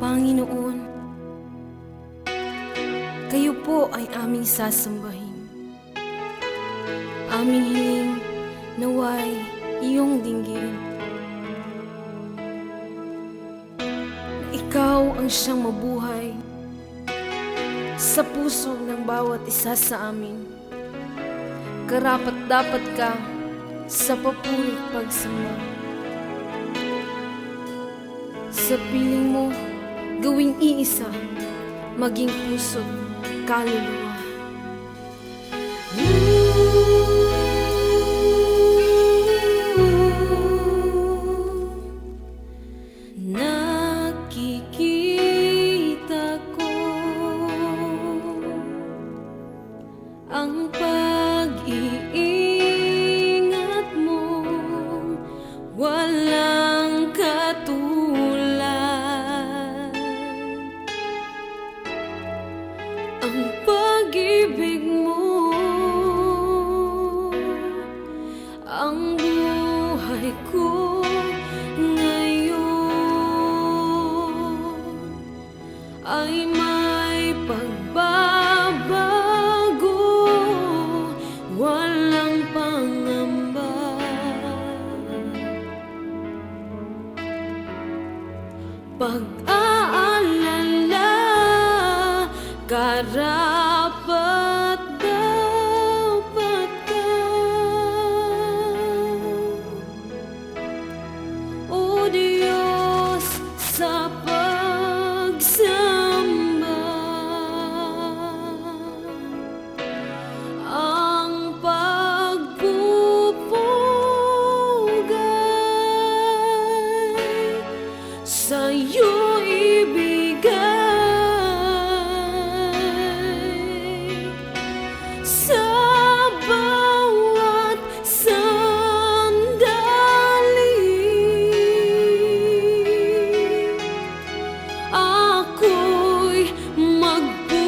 Panginoon, kayo po ay aming sasambahin. Aming hiling naway iyong dinggin. Ikaw ang siyang mabuhay sa puso ng bawat isa sa amin. Karapat-dapat ka sa papurit pagsamba. Sa piling mo, gawing iisa, maging puso't kaluluwa. Nakikita ko ang pag-iingat mo, walang katulad. Ang pag-ibig mo, ang buhay ko ngayon ay may pagbabago, walang pangamba. Pag-aalala, karapat-dapat ka. O Diyos, sa pagsamba, ang pagpupugay sa'yo ibigay. Sa bawat sandali, ako'y magpupuri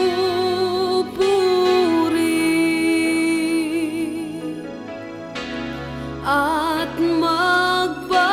at magpakailanman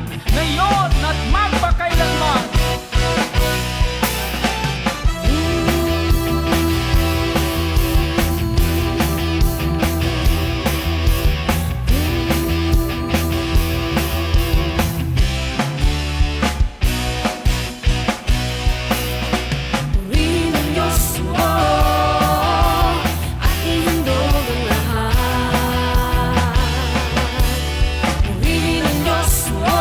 nakaraan, ngayon at magpakailanman. Purihin ang Diyos mo at ihandog ang lahat. Purihin ang Diyos mo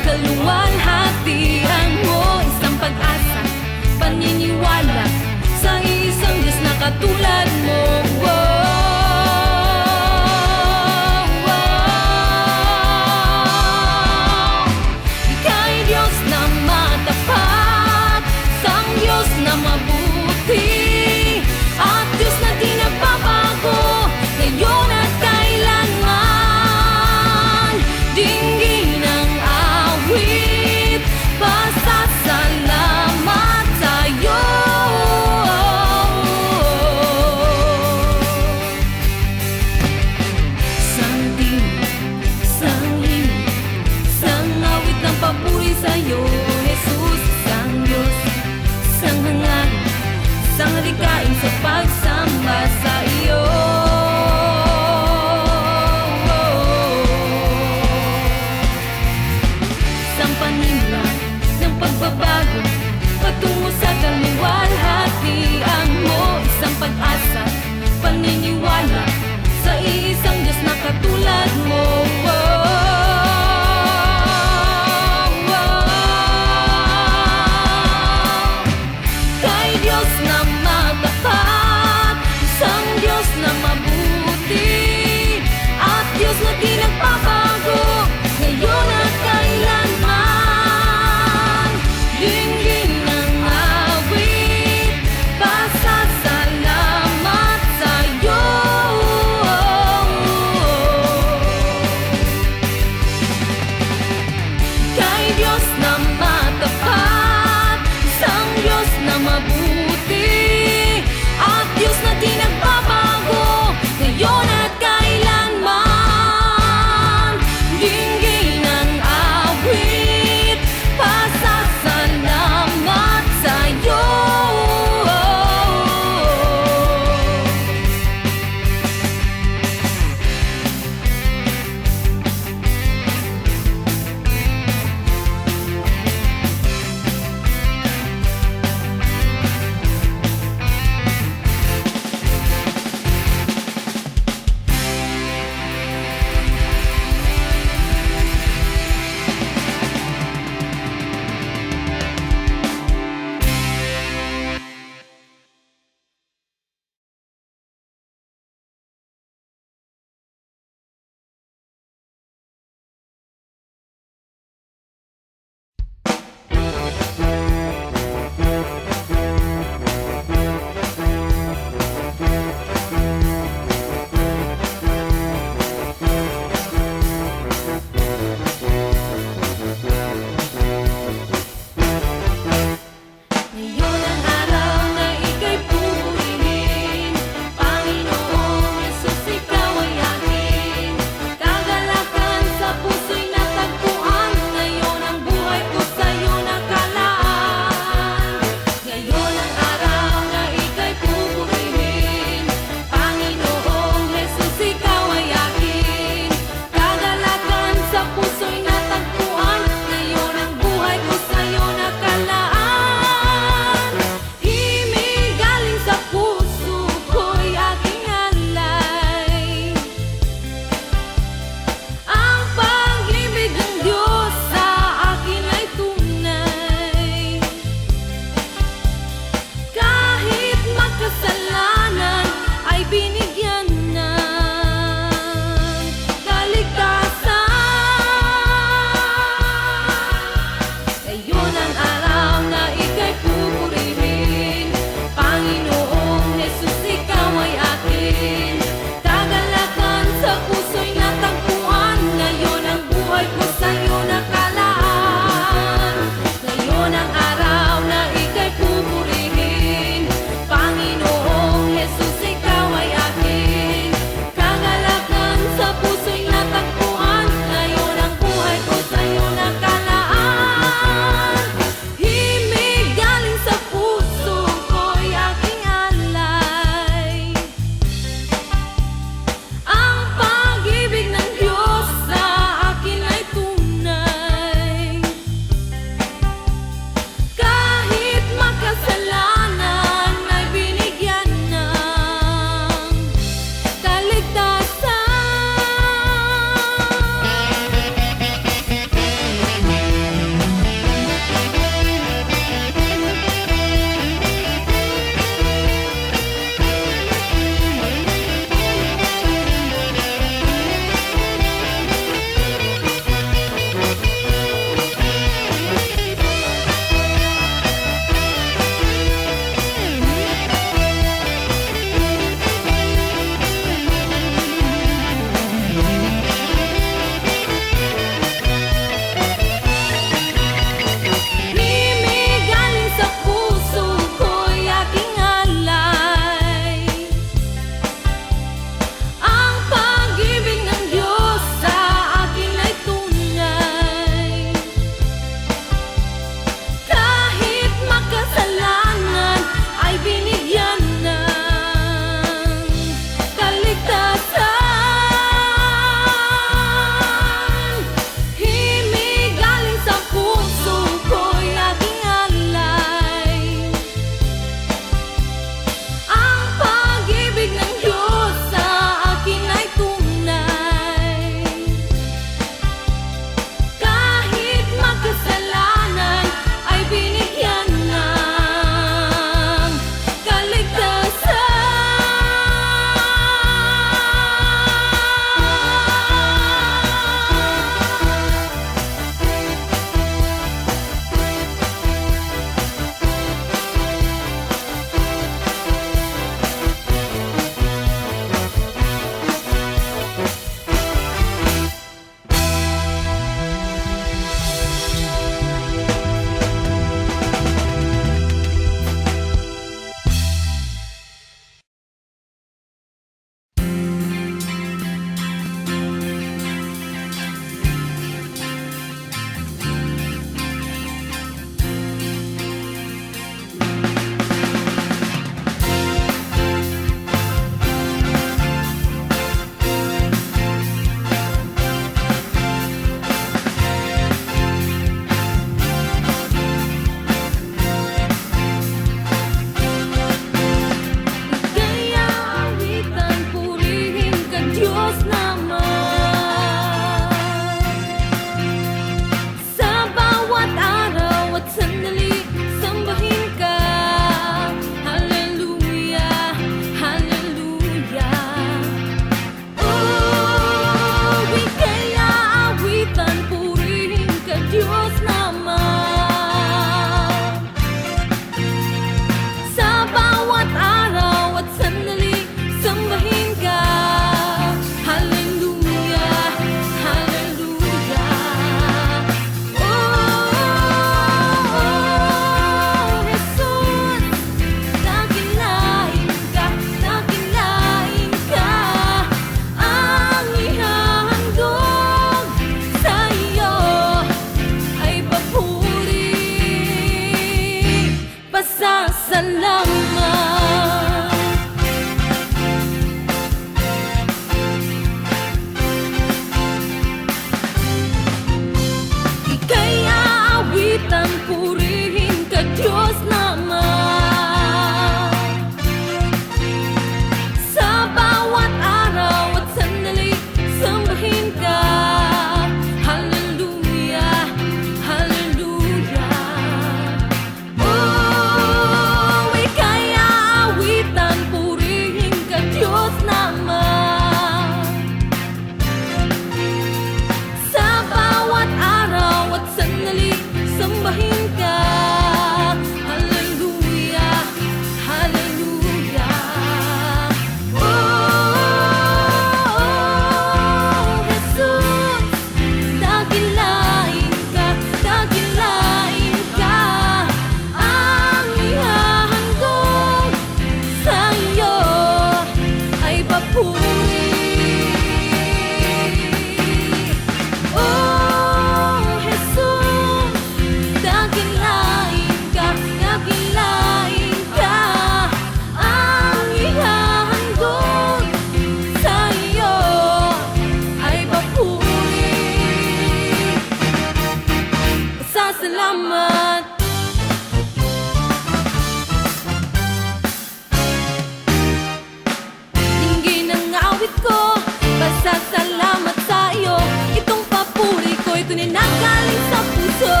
awit ko, pasasalamat sa iyo. Itong papuri ko'y tunay na galing sa puso.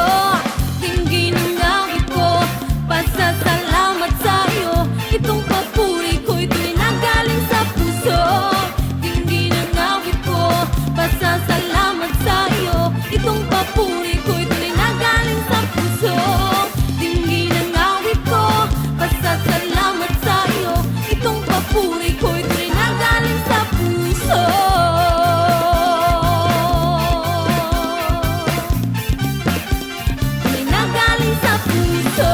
Tingin ng awit ko, pasasalamat sa iyo. Itong papuri ko'y tunay na galing sa puso. Tingin ng awit ko, pasasalamat sa iyo. Itong papuri ko'y tunay na galing sa puso. Tingin ng awit ko, pasasalamat sa iyo. Itong papuri ko'y tunay na galing sa puso. Tunay na galing sa puso.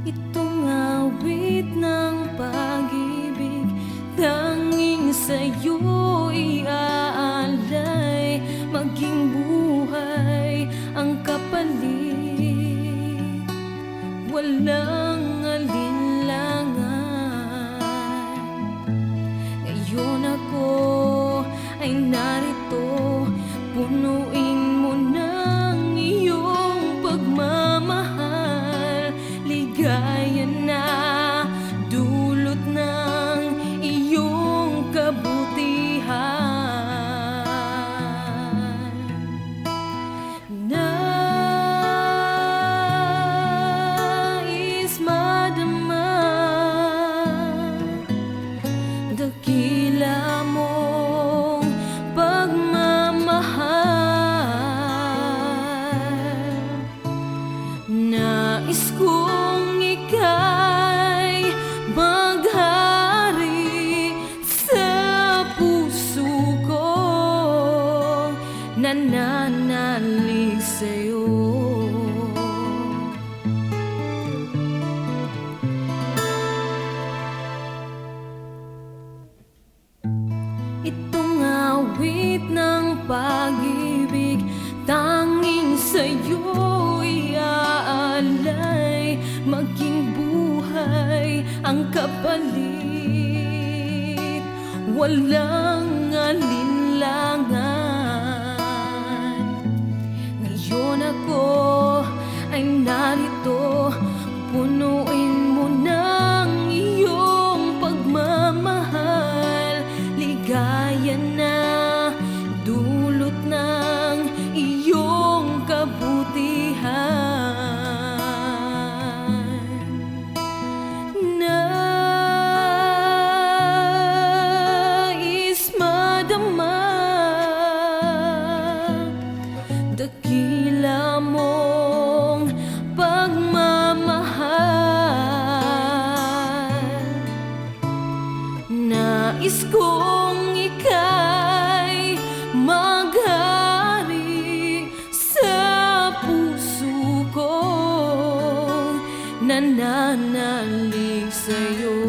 Itong awit ng pag-ibig, tanging sa'yo'y aalay. Maging buhay ang kapalit, walang alinlangan. Ngayon ako ay narito, punuin mo ng iyong pagmamahal. Ligaya na dulot ng iyong kabutihan. Nais madama dakila mong pagmamahal. Nais kong ika'y maghari sa puso ko, nananalig sa'yo. Itong awit ng pag-ibig, tanging sa'yo'y aalay. Maging buhay ang kapalit, walang alinlangan. Ngayon ako ay narito, punuin mo ng iyong pagmamahal. Ligaya na dulot ng iyong kabutihan. Nais madama dakila mong pagmamahal. Nais kong ika'y maghari sa puso ko, nananalig sa'yo.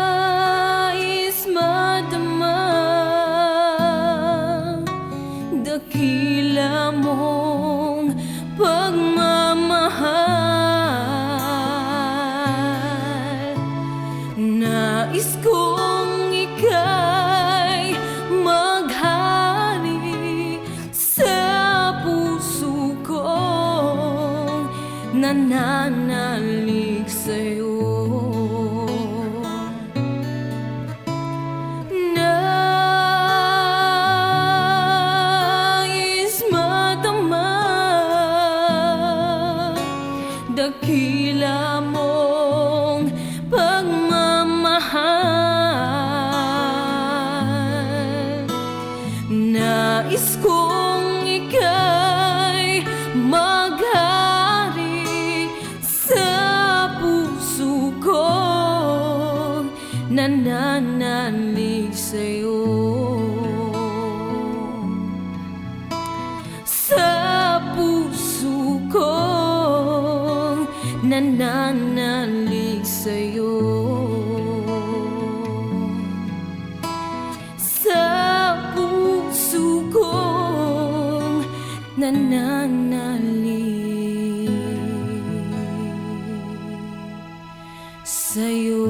Nais madama dakila mong pagmamahal. Nais kong ika'y maghari sa puso ko, nananalig sa'yo. Nais madama dakila mong pagmamahal. Nais kong ika'y maghari sa puso ko, nananalig sa'yo. Sa puso ko, nananalig sa'yo. Sa puso ko, nananalig sa'yo.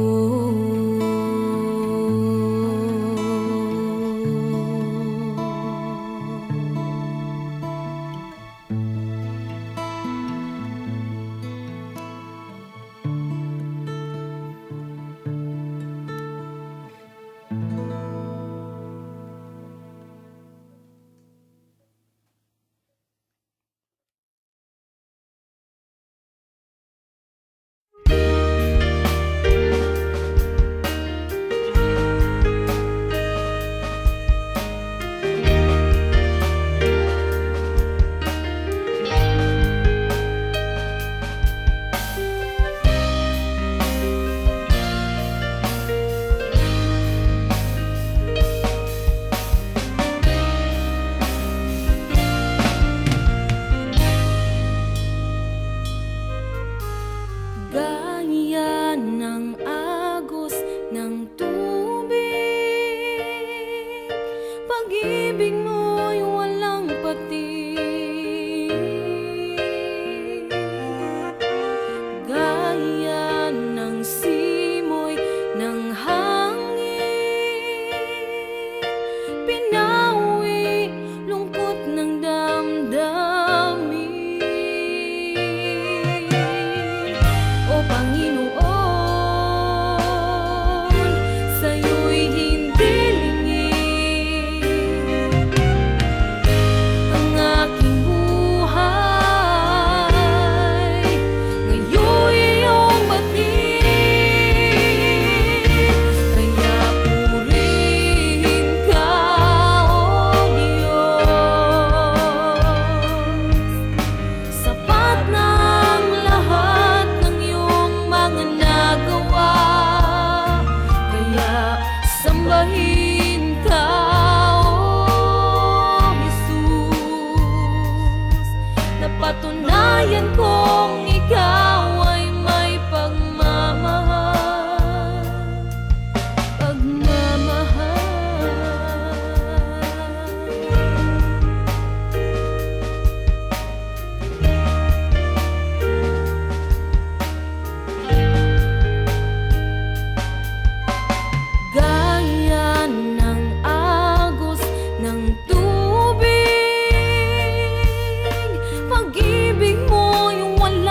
Gaya ng agos ng tubig, pag-ibig mo'y walang patig. Gaya ng simoy ng hangin, pinawi lungkot ng damdamin. O Panginoon, sa'yo'y hindi lingid ang aking buhay. Ngayon'y iyong batid, kaya purihin ka, O Diyos. Sapat na ang lahat ng iyong mga nagawa, kaya sambahin ka, O Jesus. Napatunayan kong ikaw ay may pagmamahal, pagmamahal. Gaya ng agos ng tubig, pag-ibig mo'y walang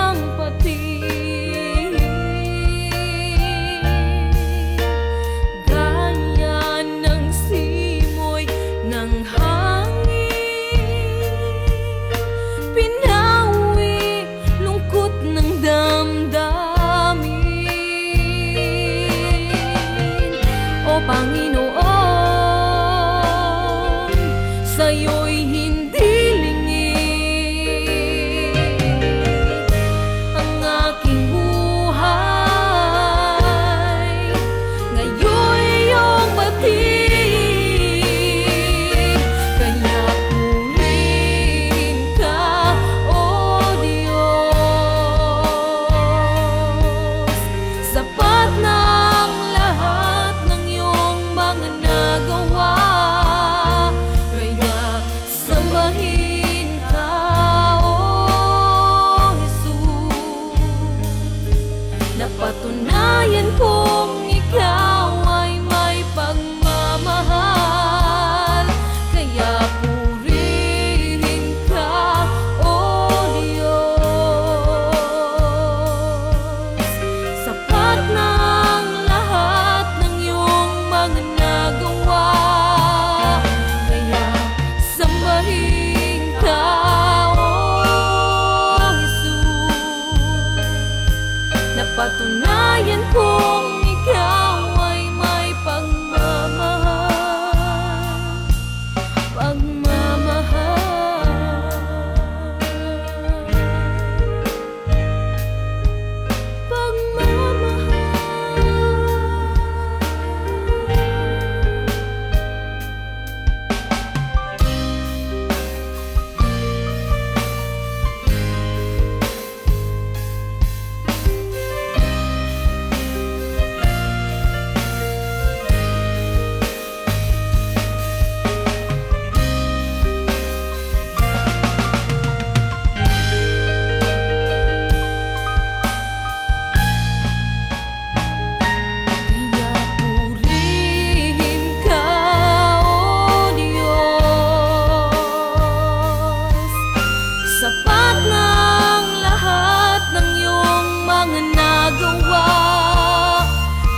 Sapat ng lahat ng iyong mga nagawa,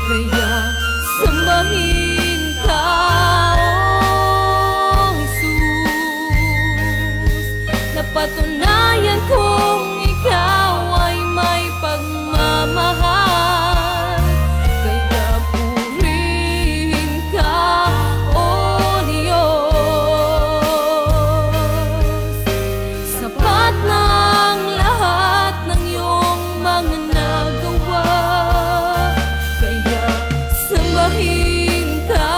kaya sambahin ka, oh Jesus. Napatunayan kong ikaw ay may pagmamahal, kaya purihin ka, oh Diyos. Sapat ng lahat ng iyong mga nagawa, kaya sambahin ka,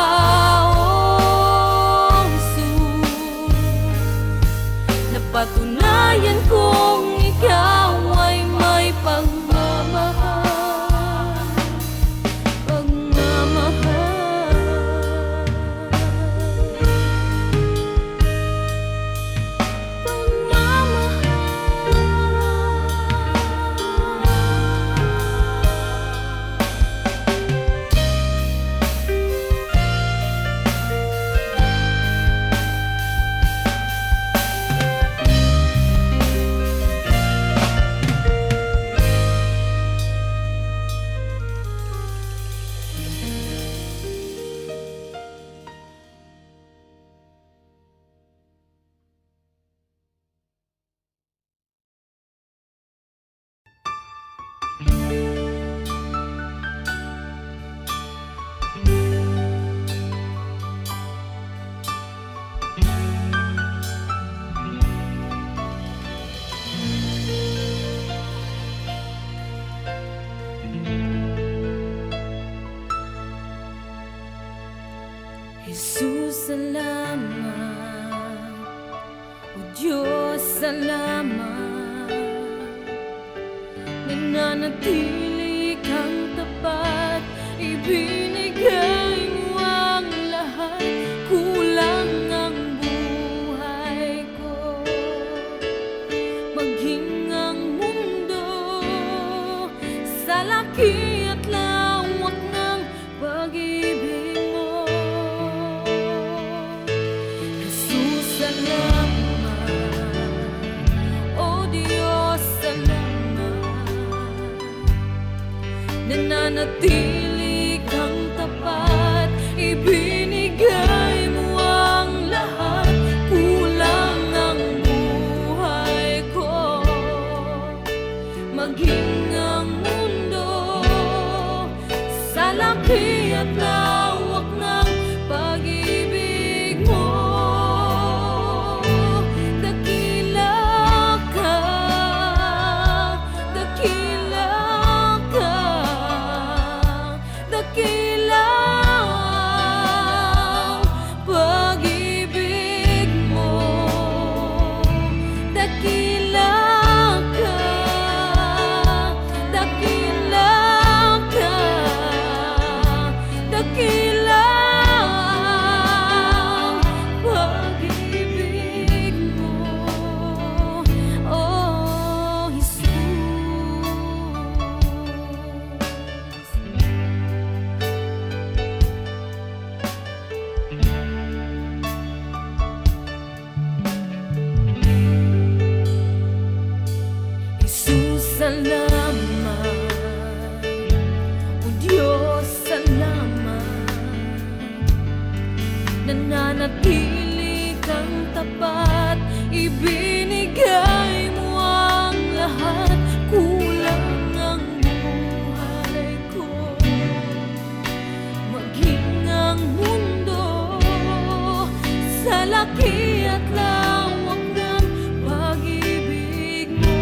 oh Jesus. Napatunayan kong ikaw ay may pagmamahal, Jesus, salamat. O Diyos, salamat. Nananatili kang tapat, ibinigay mo ang lahat. Kulang ang buhay ko, maging ang mundo sa laki at lawak ng pag-ibig mo. Jesus, salamat. O Diyos, salamat. Nananatili kang tapat, ibinigay mo ang lahat. Kulang ang buhay ko, maging ang mundo sa laki at lawak ng pag-ibig mo. Dakila ka, dakila ka, dakila ang pag-ibig mo. Dakila ka, dakila ka, dakila ang pag-ibig mo, oh Jesus. Jesus, salamat. O Diyos, salamat. Nananatili kang tapat, ibinigay mo ang lahat. Kulang ang buhay ko, maging ang mundo sa laki at lawak ng pag-ibig mo.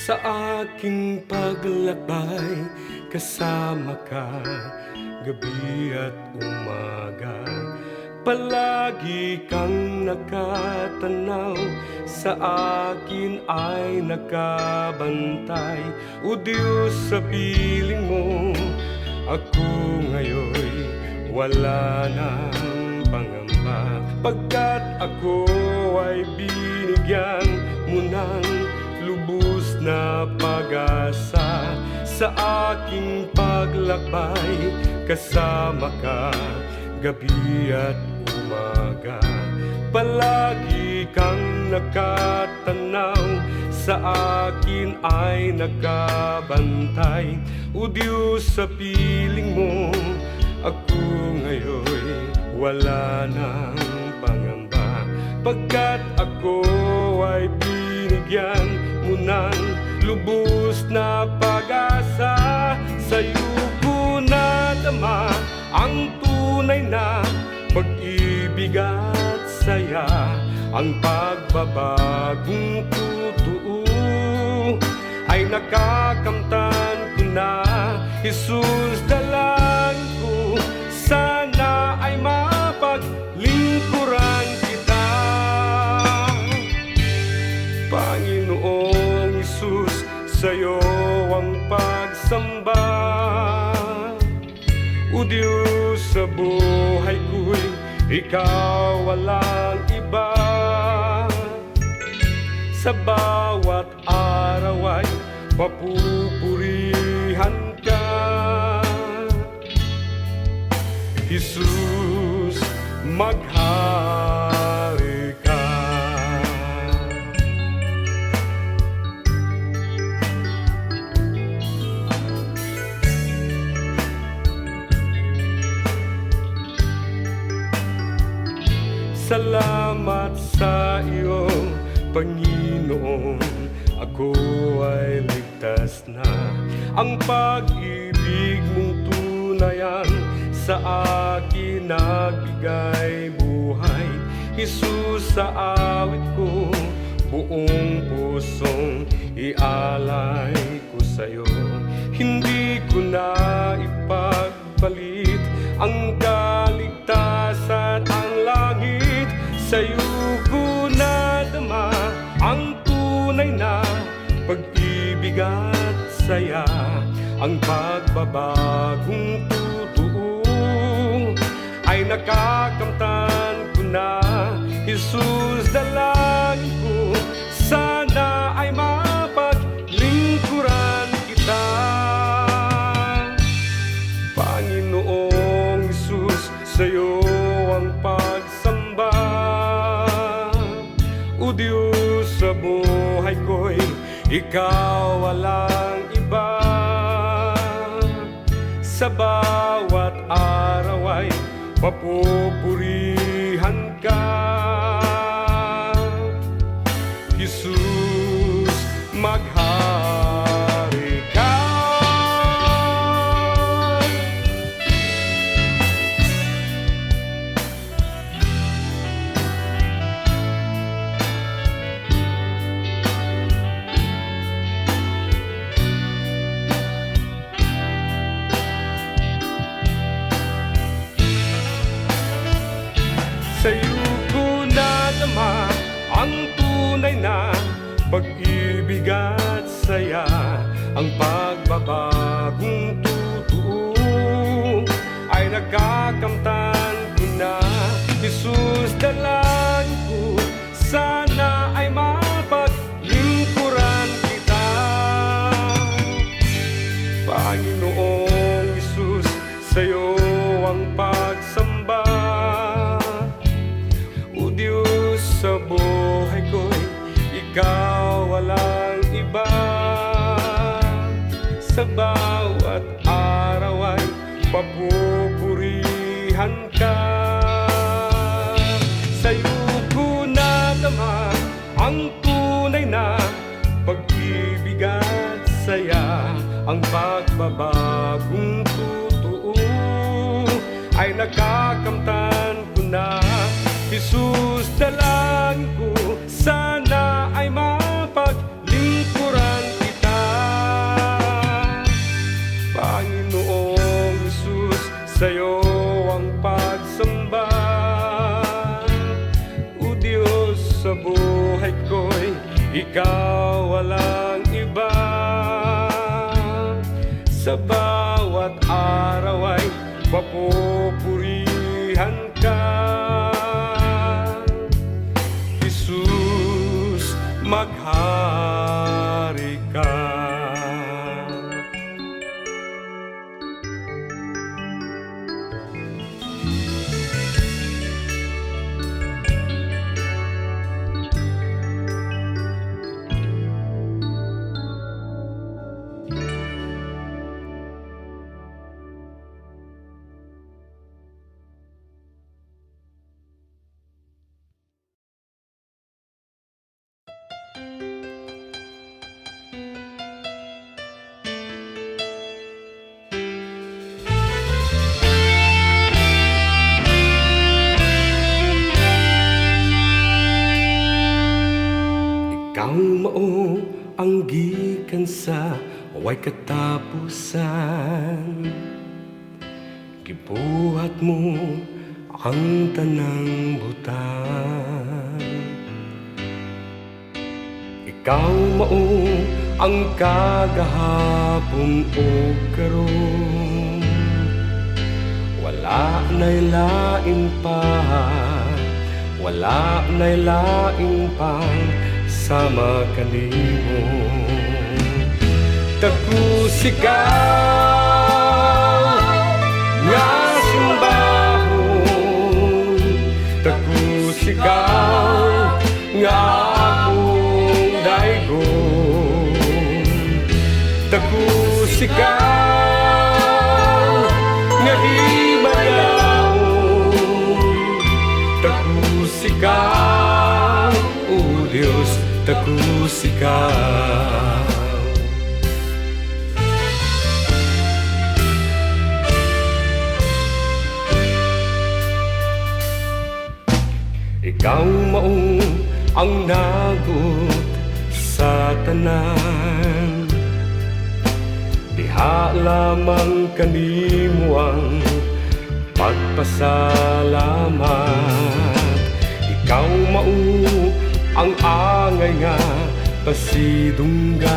Sa aking paglalakbay, kasama ka, gabi at umaga. Palagi kang nakatanaw, sa akin ay nakabantay. O Diyos, sa piling mo, ako ngayon wala nang pangamba. Pagkat ako ay binigyan mo ng lubos na pag-asa. Sa aking paglakbay, kasama ka, gabi at umaga. Palagi kang nakatanaw, sa akin ay nakabantay. O Diyos, sa piling mo, ako ngayon wala nang pangamba. Pagkat ako ay binigyan mo ng lubos na pag-asa. Sa'yo ko nadama ang tunay na pag-ibig at saya, ang pagbabagong totoo ay nakakamtan ko na. Jesus, dalangin ko, sana ay mapaglingkuran kita. Panginoong Jesus, sa'yo ang pagsamba. O Diyos, sa buhay ko'y ikaw walang iba. Sa bawat araw ay papupurihan ka. Jesus, maghari ka. Salamat sa iyo, Panginoon, ako ay ligtas na. Ang pag-ibig mong tunayan sa akin nagbigay buhay. Jesus, sa awit ko, buong pusong ialay ko sa'yo. Hindi ko na ipagpalit ang kaligtasan, ang langit. Sa'yo ko nadama ang tunay na pag-ibig at saya, ang pagbabagong totoo ay nakakamtan ko na. Jesus, dalangin ko, sana ay mapaglingkuran kita. Panginoong Jesus, sa'yo ang pagsamba. O Diyos, sa buhay ko'y ikaw walang iba. Sa bawat araw ay papupurihan ka. Jesus, maghari ka. Sa'yo ko nadama ang tunay na pag-ibig at saya, ang pagbabagong totoo ay nakakamtan ko na. Jesus, dalangin ko, sana ay mapaglingkuran kita. Panginoong Jesus, sa'yo ang pagsamba. O Diyos, sa buhay ko'y ikaw walang iba. Sa bawat araw ay papupurihan ka. Sa'yo ko nadama ang tunay na pag-ibig at saya, ang pagbabagong totoo ay nakakamtan ko na. Jesus, dalangin ko, sana ay mapaglingkuran kita. sa bawat araw ay papupurihan ka. Jesus, maghari ka. Ikaw mao ang gikan sa way katapusan, gibuhat mo ang tanang butang. Ikaw mao ang kagahapon o karon, wala na'y lain pa, wala na'y lain pang sama kanimo. Takusikaw nga simbahon, takusikaw nga akong daygon, takusikaw nga himayaon, takusikaw, o Diyos, takusikaw. Ikaw mao ang nagot sa tanan, diha lamang kanimo ang pagpasalamat. Ikaw mao ang angay nga pasidunggan,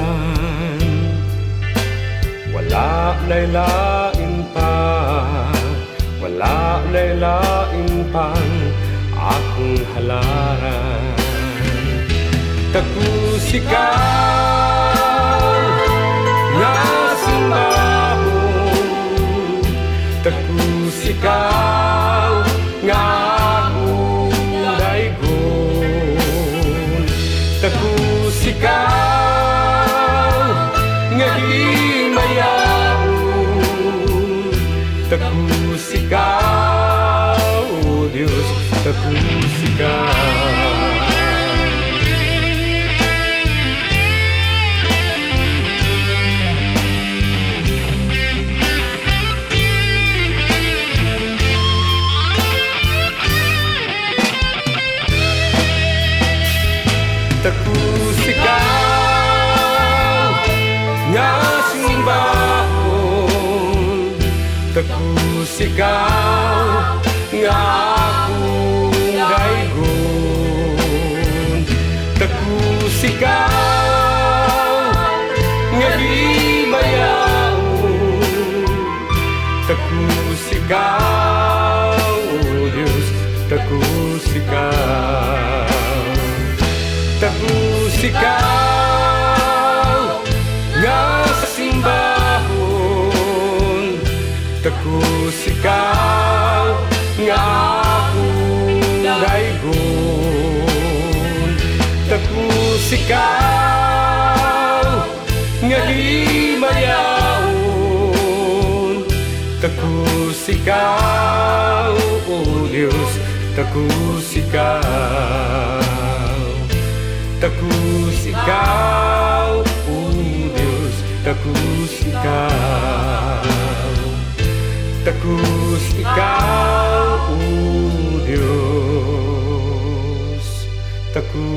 wala na'y lain pa, wala na'y lain pang akong halaran. Takusikaw nga simbahon, takusikaw nga akong daygon, takusikaw nga himayaon, takusikaw, o Diyos, takusikaw. Takusikaw nga simbahon, takusikaw nga akong daygon, takusikaw nga himayaon, takusikaw, o Diyos, takusikaw. Takusikaw nga simbahon, takusikaw nga akong daygon, takusikaw nga himayaon, takusikaw, o Diyos, takusikaw. Takusikaw, o Diyos, takusikaw. Takusikaw, o Diyos, takusikaw.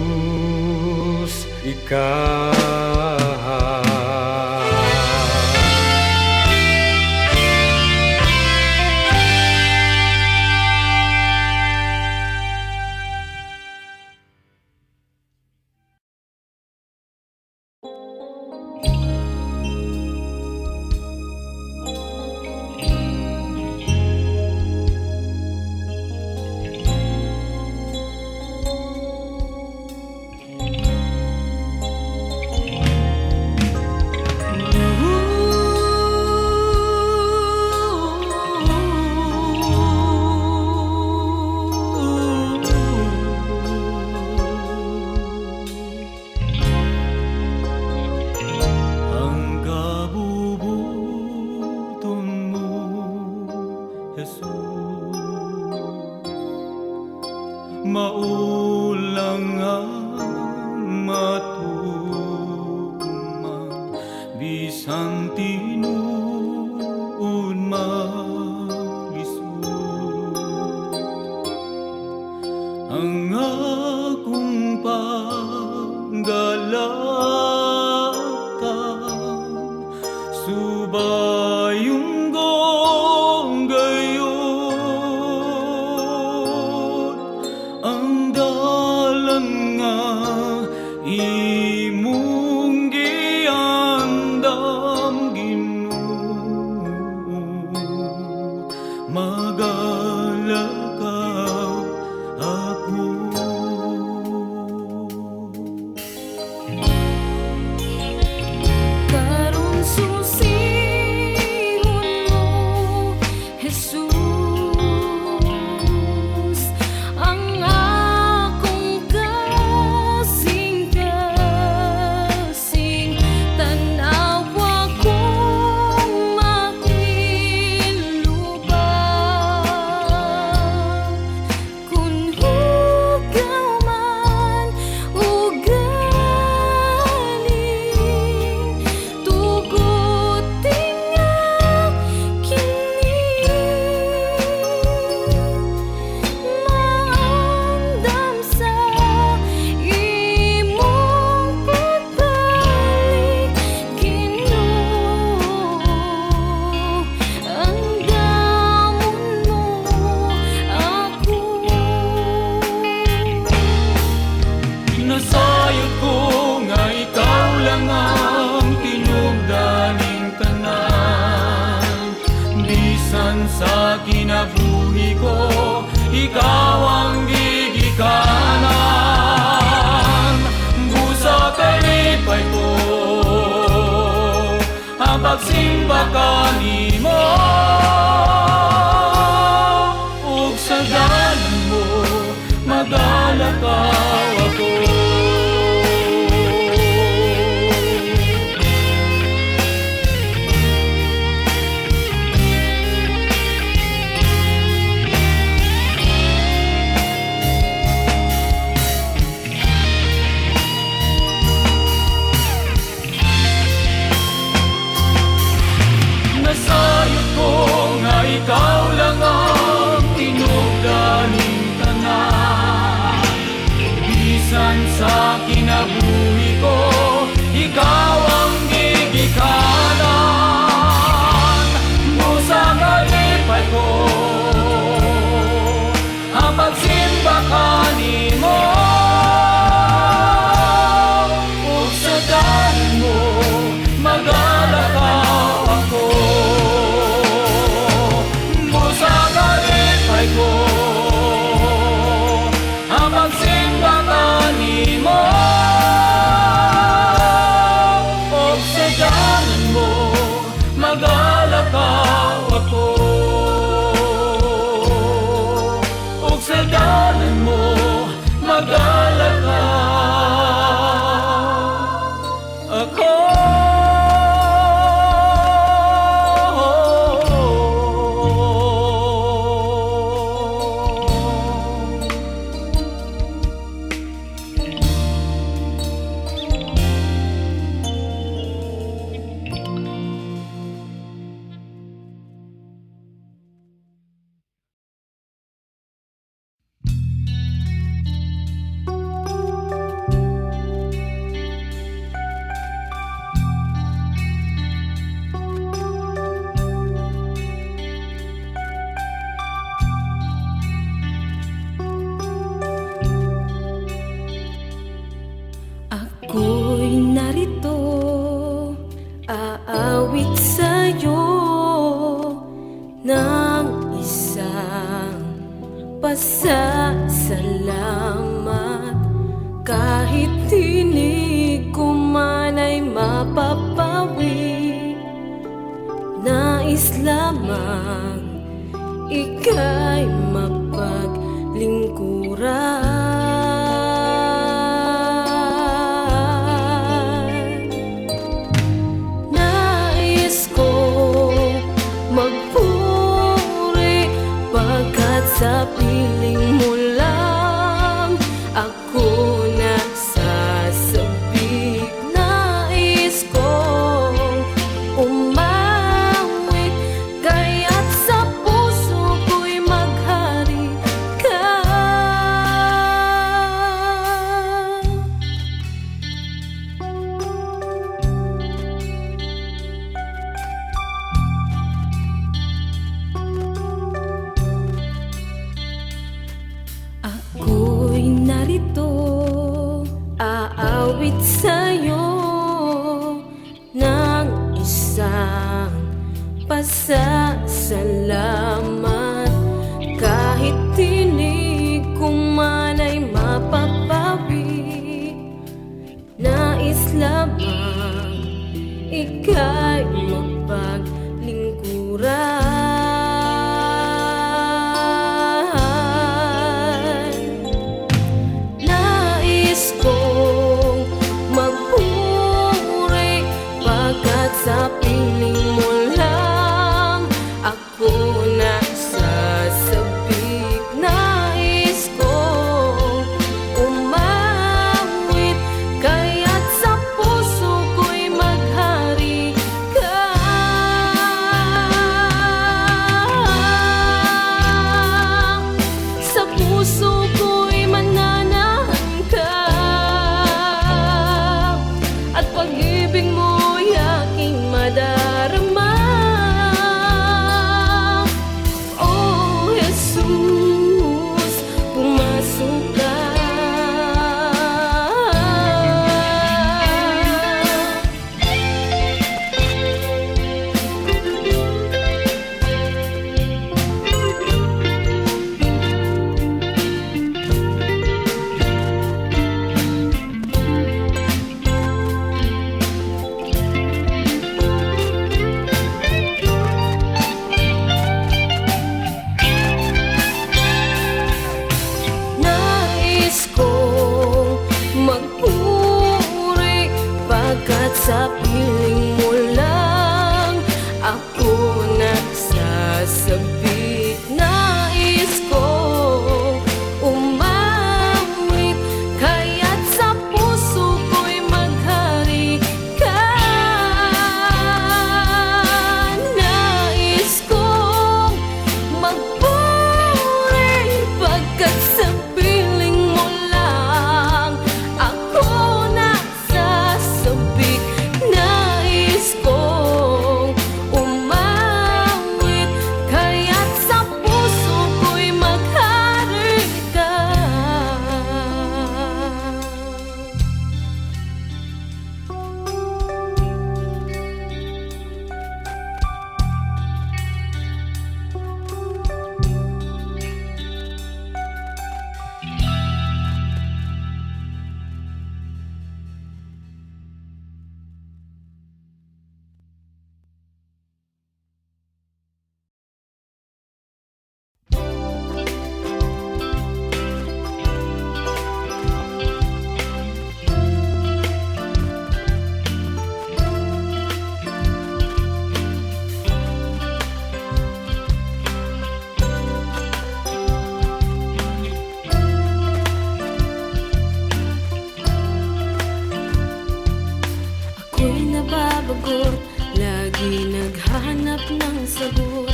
maulang ang matuman bisan tinuod malisod ang akong panggalatan subayong gong gayon ang dalan nga imong giandam Ginoo magalakaw ako. Karon susihon mo, Jesus, ang akong kasing-kasing tanawa kong mahiluban. Kung hugaw man ugaling, tugutin nga kini maandam sa imong pagbalik Ginoo ang damon mo ako. Nasayod ko nga ikaw lang ang tinugdaning tanan bisan sa kinabuhi ko ikaw ang gigikanan busa kay lipay ko ang pagsimba kanimo ug sa dalan mo magalakaw ako. Nasayod ko nga ikaw lang ang tinugdaning tanan bisan sa kinabuhi ko ikaw ang gigikanan busa kalipay ko ang pagsimba kanimo ug sa dalan mo magalakaw ako. Busa kalipay ko ang pagsimba kanimo ug sa dalan mo magalakaw ako. Ug sa dalan mo magalakaw ako. Ako'y narito, aawit sa'yo ng isang pasasalamat. Kahit tinig ko man ay mapapawi, nais lamang ika'y mapaglingkuran. Nais kong magpuri pagkat sa piling mo lang salamat. Kahit tinig ko man ay mapapawi, nais lamang ika'y mapaglingkuran. Nais kong magpuri pagkat sa piling mo lang ako nasasabik. Nais kong umawit kaya't sa puso ko'y maghari ka. Sa puso ko'y mananahan ka, at pag-ibig mo'y aking madarama. Oh Jesus, pumasok ka. Nais kong magpuri pagkat sa piling mo lang ako nagsasabik. Nais kong umawit kaya't sa puso ko'y maghari ka. Nais kong magpuri pagkat sa piling mo lang ako nasasabik. Nais kong umawit kaya't sa puso ko'y maghari ka. Ako'y nababagot, lagi naghahanap ng sagot.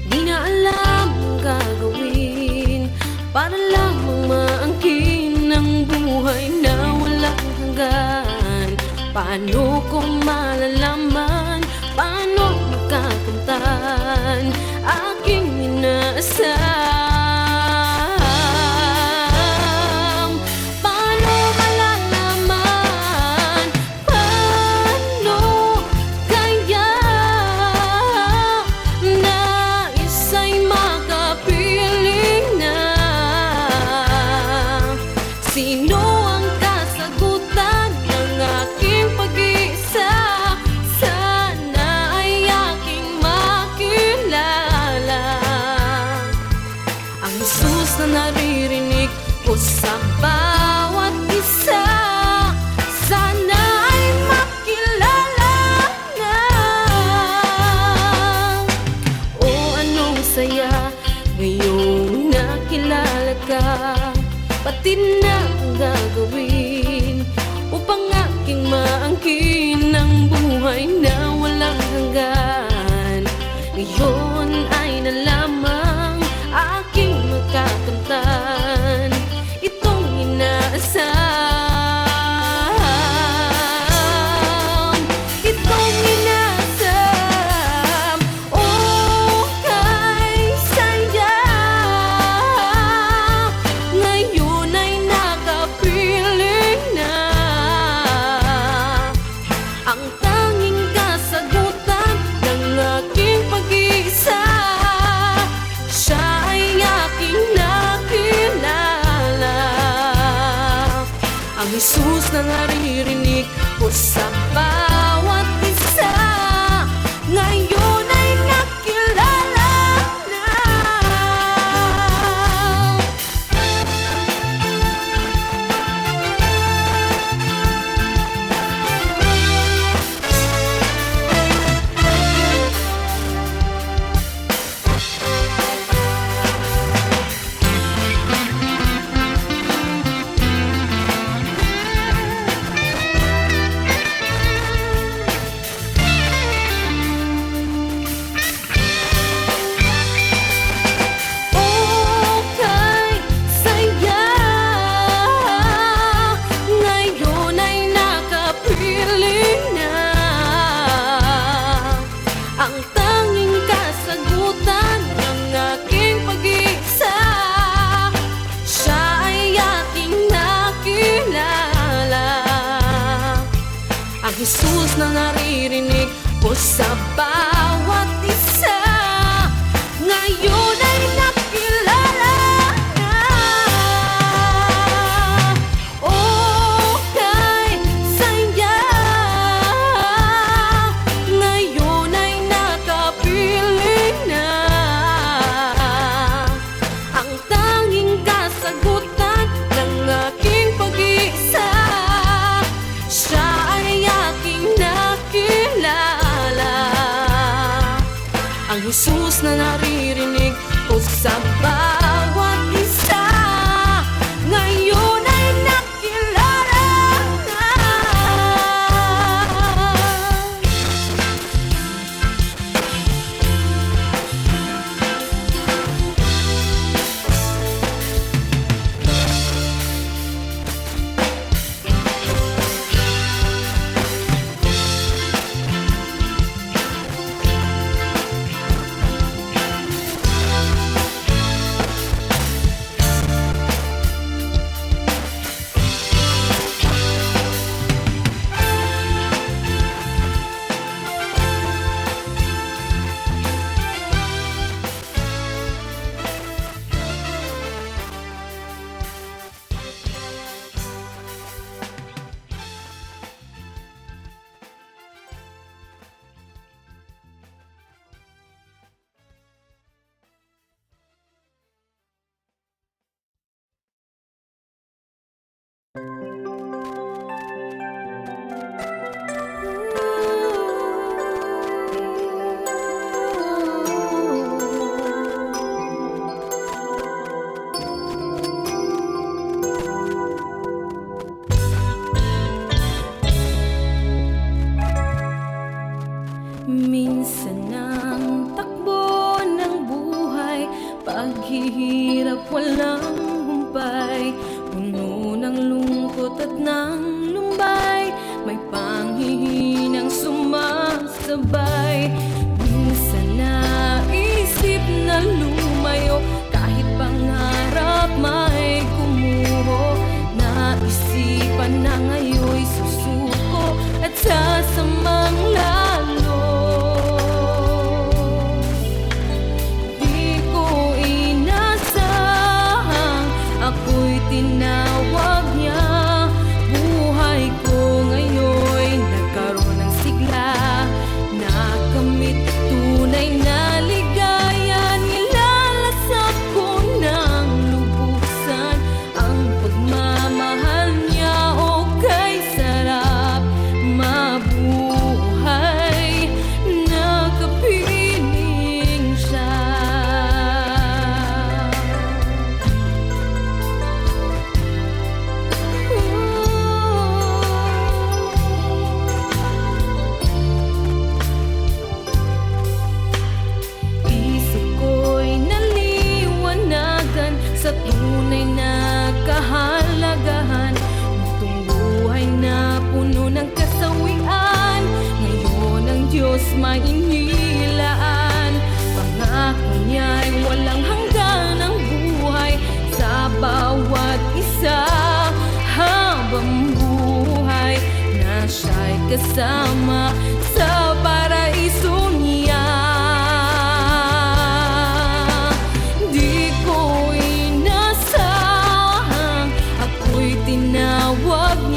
Di na alam ang gagawin para lamang maangkin ang buhay na walang hanggan. Paano ko malalaman, paano makakamtan aking inaasam? Paano malalaman, paano kaya na isa'y makapiling na? Sino ang kasagutan ng aking pag-iisa? Sana ay aking makilala ang Jesus na naririnig ko sa bawat isa. Sana ay makilala na. O anong saya ngayong nakilala ka. Pati na ang gagawin upang aking maangkin ang buhay na walang hanggan. Ngayon ay nalamang aking makakamtan itong inaasam. Itong inaasam. Oh, kay saya ngayon ay na Jesus na naririnig ko sa bawat isa. Ngayon ay nakilala na. Jesus na naririnig ko sa bawat isa. Ngayon ay nakilala na. Okay, saya. Ngayon ay nakapili na. Ang tanging kasagutan ng aking pag-iisa, siya ay aking nakilala. Ang Jesus na naririnig ko sa bawat isa. Ngayon ay nakilala na. Minsan ang takbo ng buhay, paghihirap walang humpay, puno ng lungkot at ng lumbay, may panghihinang sumasabay. Minsan naisip na lumayo, kahit pangarap may kumuho, naisipan na ngayon'y susuko at sasamang lalo. Tinawag niya, buhay ko ngayon'y nagkaroon ng sigla, nakamit tunay na ligaya, nilalasap ko ng lubusan ang pagmamahal niya. O kay sarap mabuhay, nakapiling siya. Sa tunay na kahalagahan, itong buhay na puno ng kasawian, ngayon ang Diyos may inilaan. Pangako niya'y walang hanggan ang buhay sa bawat isa, habang buhay na siya'y kasama sa paraiso niya. Tinawag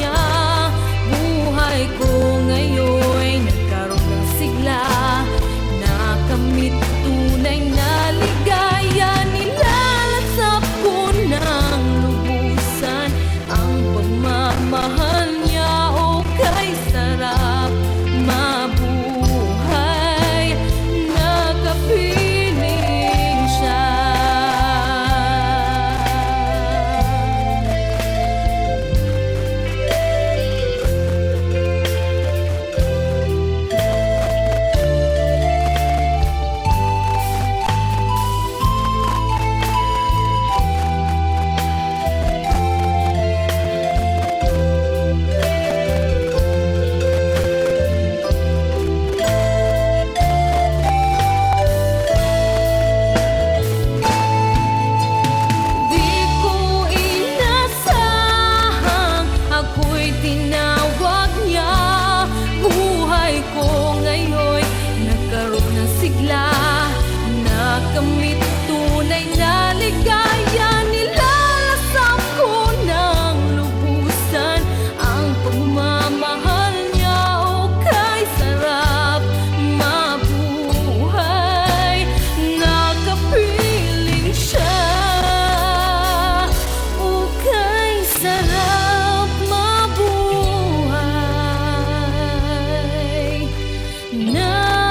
sigla. Nakamit tunay na ligaya, nilalasap ko ng lubusan ang pagmamahal niya. O kay sarap mabuhay, nakapiling siya. O kay sarap mabuhay, nakapiling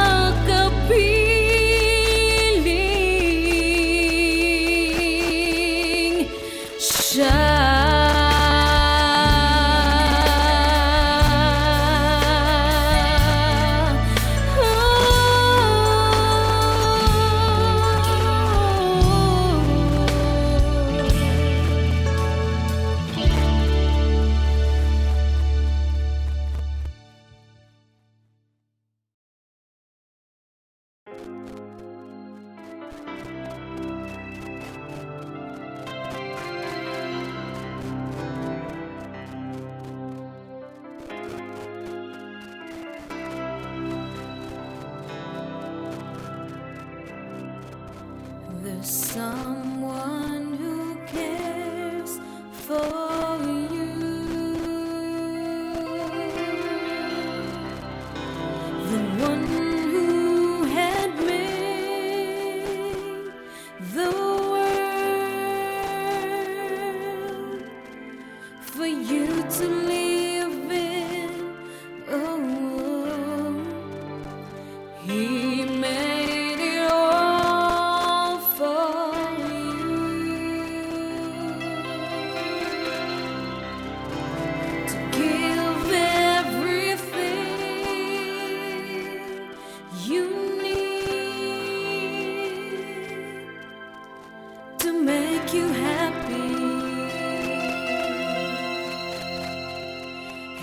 siya. There's someone who cares for you, the one who had made the world for you to live in. Oh, he made it all for you, to give everything you need to make you happy.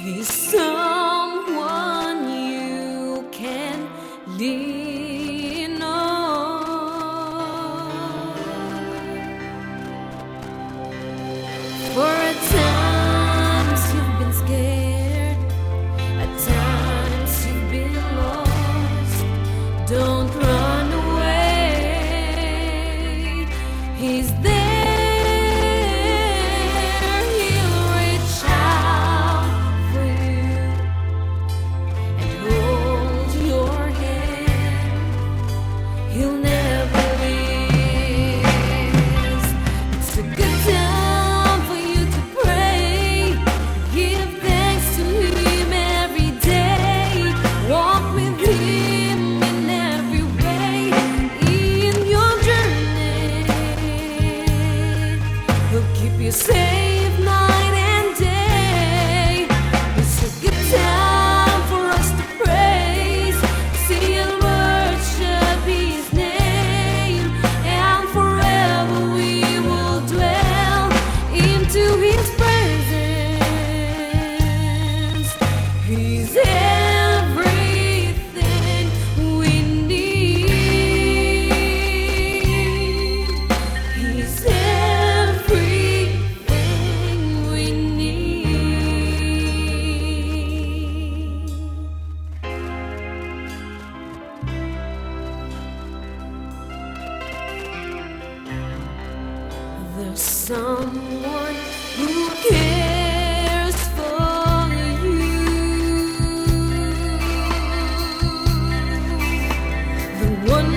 He's someone you can lean on. For at times you've been scared, at times you've been lost. Don't run away, he's there. He'll reach out for you and hold your hand. He'll never miss. It's a good time for you to pray. Give thanks to him every day. Walk with him in every way in your journey. He'll keep you safe night and day. It's a good time for us to praise, sing and worship his name, and forever we will dwell into his presence. He's everything we need. He's everything we need. There's someone who cares for you, the one